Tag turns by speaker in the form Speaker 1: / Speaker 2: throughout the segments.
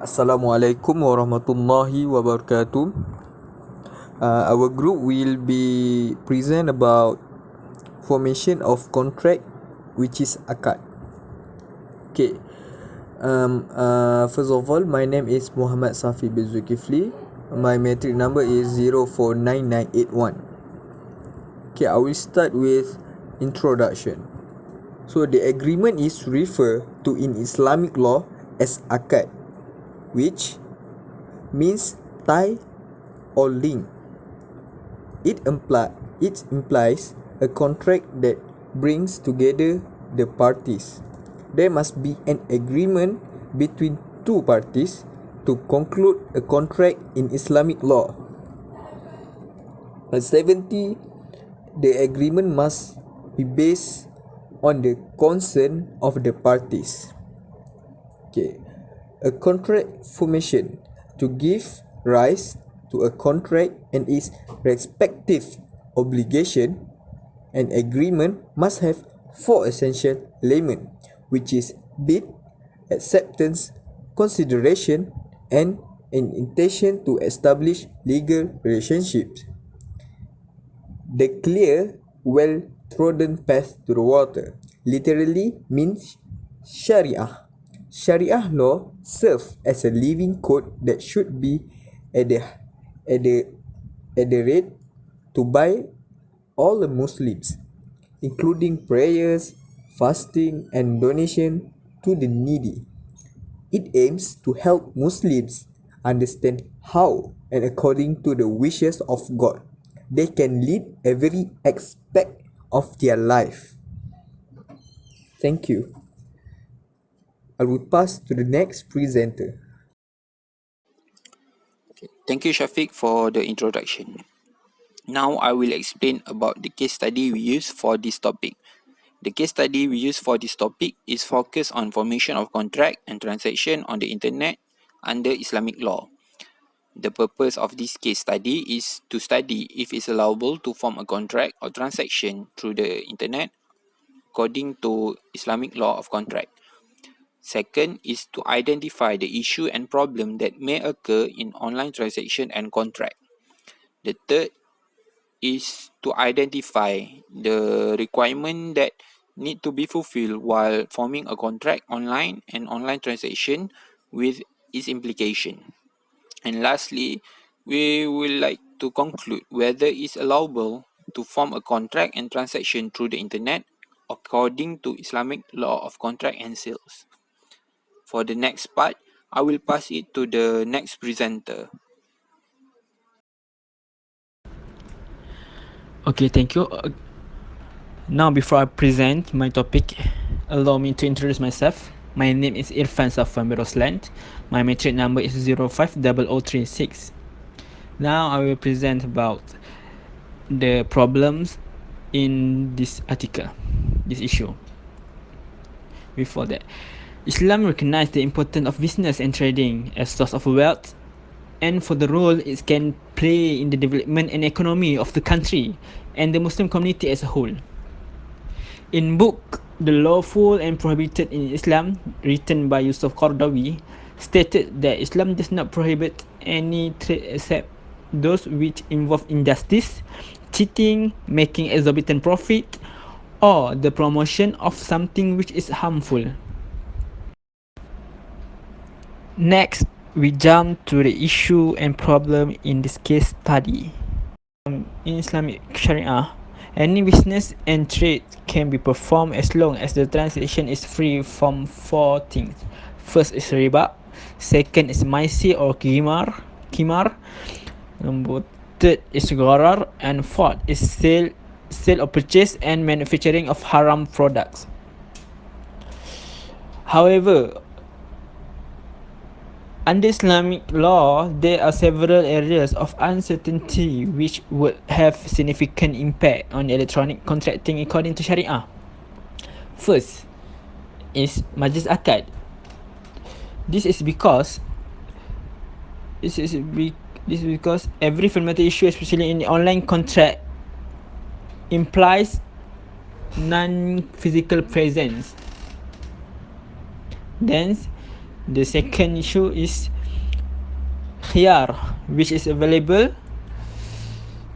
Speaker 1: Assalamualaikum warahmatullahi wabarakatuh. Our group will be present about formation of contract, which is Aqad. Okay. First of all, my name is Muhammad Safi bin Zulkifli. My metric number is 049981. Okay, I will start with introduction. So the agreement is referred to in Islamic law as Aqad, which means tie or link. It implies a contract that brings together the parties. There must be an agreement between two parties to conclude a contract in Islamic law. 70, the agreement must be based on the consent of the parties. Okay. A contract formation to give rise to a contract and its respective obligation. An agreement must have four essential elements, which is bid, acceptance, consideration, and an intention to establish legal relationships. The clear, well-trodden path to the water literally means Sharia. Sharia law serves as a living code that should be adhered to by all the Muslims, including prayers, fasting, and donation to the needy. It aims to help Muslims understand how and according to the wishes of God they can lead every aspect of their life. Thank you. I will pass to the next presenter.
Speaker 2: Thank you, Shafiq, for the introduction. Now I will explain about the case study we use for this topic. The case study we use for this topic is focused on formation of contract and transaction on the internet under Islamic law. The purpose of this case study is to study if it's allowable to form a contract or transaction through the internet according to Islamic law of contract. Second is to identify the issue and problem that may occur in online transaction and contract. The third is to identify the requirement that need to be fulfilled while forming a contract online and online transaction with its implication. And lastly, we will like to conclude whether it's allowable to form a contract and transaction through the internet according to Islamic law of contract and sales. For the next part, I will pass it to the next presenter.
Speaker 3: Okay, thank you. Now, before I present my topic, allow me to introduce myself. My name is Irfan Safwan Mirosland. My metric number is 050036. Now, I will present about the problems in this article, this issue. Before that, Islam recognizes the importance of business and trading as source of wealth and for the role it can play in the development and economy of the country and the Muslim community as a whole. In book The Lawful and Prohibited in Islam, written by Yusuf Qardawi, stated that Islam does not prohibit any trade except those which involve injustice, cheating, making exorbitant profit, or the promotion of something which is harmful. Next, we jump to the issue and problem in this case study. In Islamic Sharia, any business and trade can be performed as long as the transaction is free from four things. First is riba, second is maisi or kimar, number third is gharar, and fourth is sale or purchase and manufacturing of haram products. However, under Islamic law, there are several areas of uncertainty which would have significant impact on electronic contracting according to Sharia. First is Majlis Aqad. This is because every fundamental issue, especially in online contract, implies non-physical presence. Then The second issue is khiyar, which is available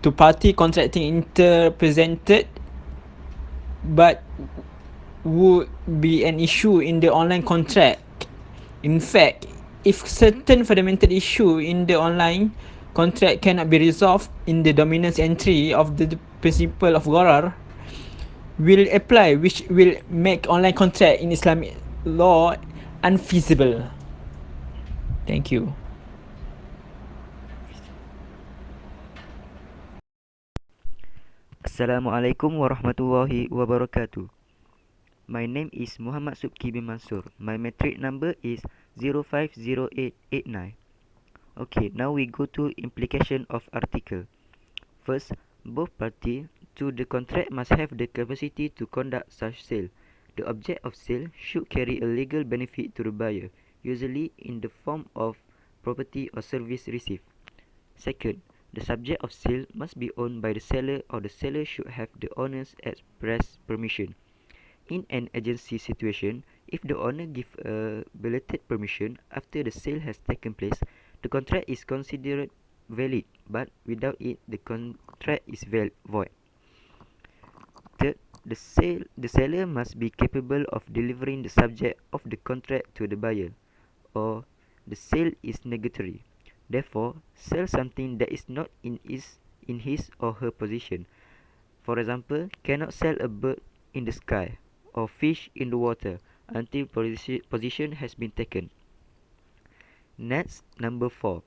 Speaker 3: to party contracting interpreted but would be an issue in the online contract. In fact, if certain fundamental issue in the online contract cannot be resolved in the dominance entry of the principle of gharar will apply, which will make online contract in Islamic law unfeasible. Thank you.
Speaker 4: Assalamualaikum warahmatullahi wabarakatuh. My name is Muhammad Subki bin Mansur. My metric number is 050889. Okay, now we go to implication of article. First, both parties to the contract must have the capacity to conduct such sale. The object of sale should carry a legal benefit to the buyer, usually in the form of property or service received. Second, the subject of sale must be owned by the seller or the seller should have the owner's express permission. In an agency situation, if the owner gives a belated permission after the sale has taken place, the contract is considered valid, but without it, the contract is void. Third, the seller must be capable of delivering the subject of the contract to the buyer, or the sale is negatory. Therefore, sell something that is not in his or her possession. For example, cannot sell a bird in the sky or fish in the water until possession has been taken. Next, number 4.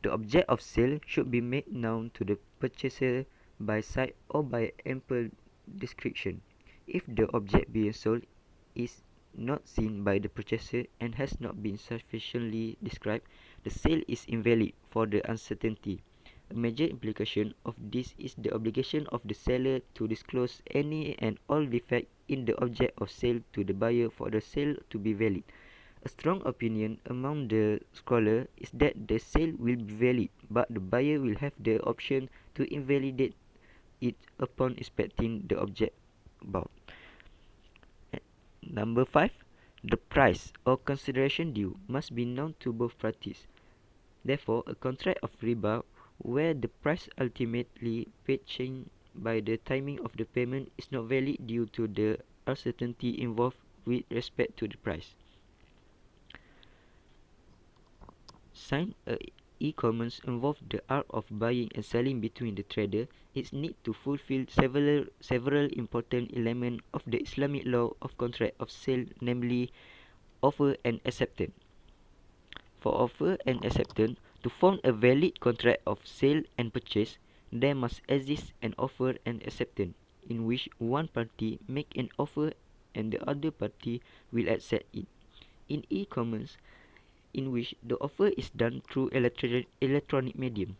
Speaker 4: The object of sale should be made known to the purchaser by sight or by ample description. If the object being sold is not seen by the purchaser and has not been sufficiently described, the sale is invalid for the uncertainty. A major implication of this is the obligation of the seller to disclose any and all defect in the object of sale to the buyer for the sale to be valid. A strong opinion among the scholars is that the sale will be valid, but the buyer will have the option to invalidate it upon inspecting the object bought. Number 5. The price or consideration due must be known to both parties. Therefore, a contract of riba where the price ultimately paid change by the timing of the payment is not valid due to the uncertainty involved with respect to the price. Sign a e-commerce involves the art of buying and selling between the trader. It needs to fulfill several important elements of the Islamic law of contract of sale, namely offer and acceptance. For offer and acceptance to form a valid contract of sale and purchase, there must exist an offer and acceptance in which one party make an offer and the other party will accept it. In e-commerce, in which the offer is done through electronic medium,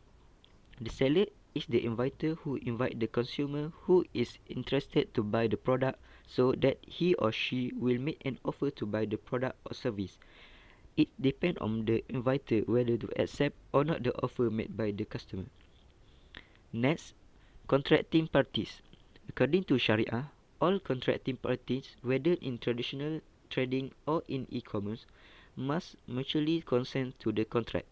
Speaker 4: the seller is the inviter who invite the consumer who is interested to buy the product so that he or she will make an offer to buy the product or service. It depends on the inviter whether to accept or not the offer made by the customer. Next, contracting parties. According to Sharia, all contracting parties, whether in traditional trading or in e-commerce, must mutually consent to the contract.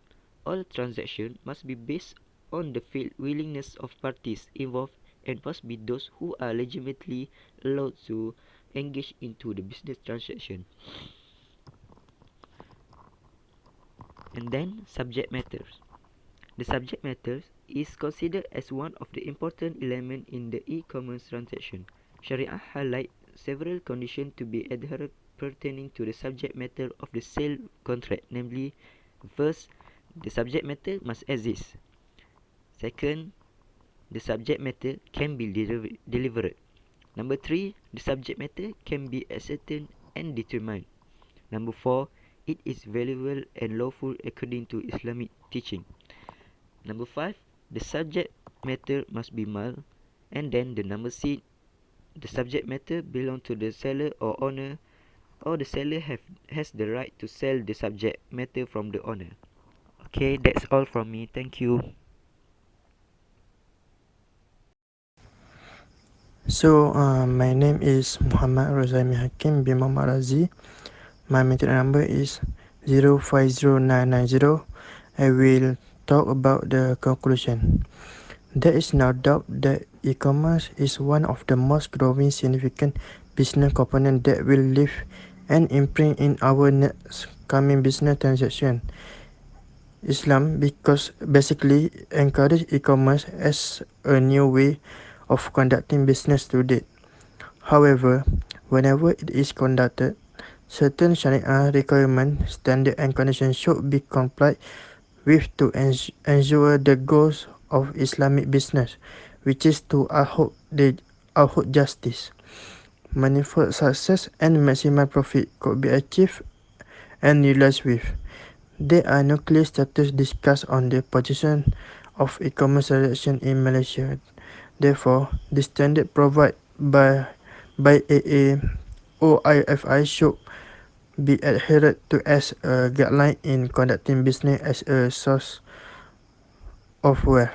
Speaker 4: All transactions must be based on the felt willingness of parties involved and must be those who are legitimately allowed to engage into the business transaction. And then, subject matters. The subject matter is considered as one of the important elements in the e-commerce transaction. Sharia highlights several conditions to be adhered pertaining to the subject matter of the sale contract, namely, first, the subject matter must exist. Second, the subject matter can be delivered. Number 3, the subject matter can be ascertained and determined. Number 4, it is valuable and lawful according to Islamic teaching. Number 5, the subject matter must be mild. And then the number 6, the subject matter belong to the seller or owner, or the seller has the right to sell the subject matter from the owner. Okay, that's all from me. Thank you.
Speaker 5: So, my name is Muhammad Rozaimi Hakim bin Muhammad Razi. My metric number is 050990, I will talk about the conclusion. There is no doubt that e-commerce is one of the most growing significant business components that will leave an imprint in our next coming business transaction. Islam because basically encourage e-commerce as a new way of conducting business today. However, whenever it is conducted, certain Sharia requirements, standards and conditions should be complied with to ensure the goals of Islamic business, which is to uphold justice, manifold success and maximum profit could be achieved and realized with. There are no clear status discussed on the position of e-commerce transaction in Malaysia. Therefore, the standard provided by AA or IFI should be adhered to as a guideline in conducting business as a source of wealth.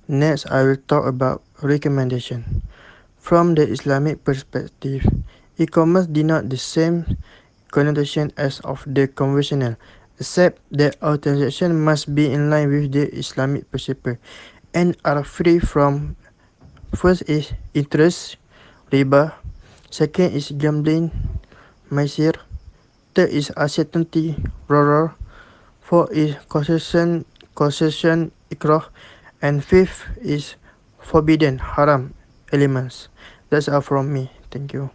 Speaker 5: Next, I will talk about recommendation. From the Islamic perspective, e-commerce denotes the same connotation as of the conventional, except that all transactions must be in line with the Islamic principle and are free from first is interest, riba, second is gambling, maisir, third is uncertainty, rorar, fourth is concession, ikrah, and fifth is forbidden, haram elements. That's all from me. Thank you.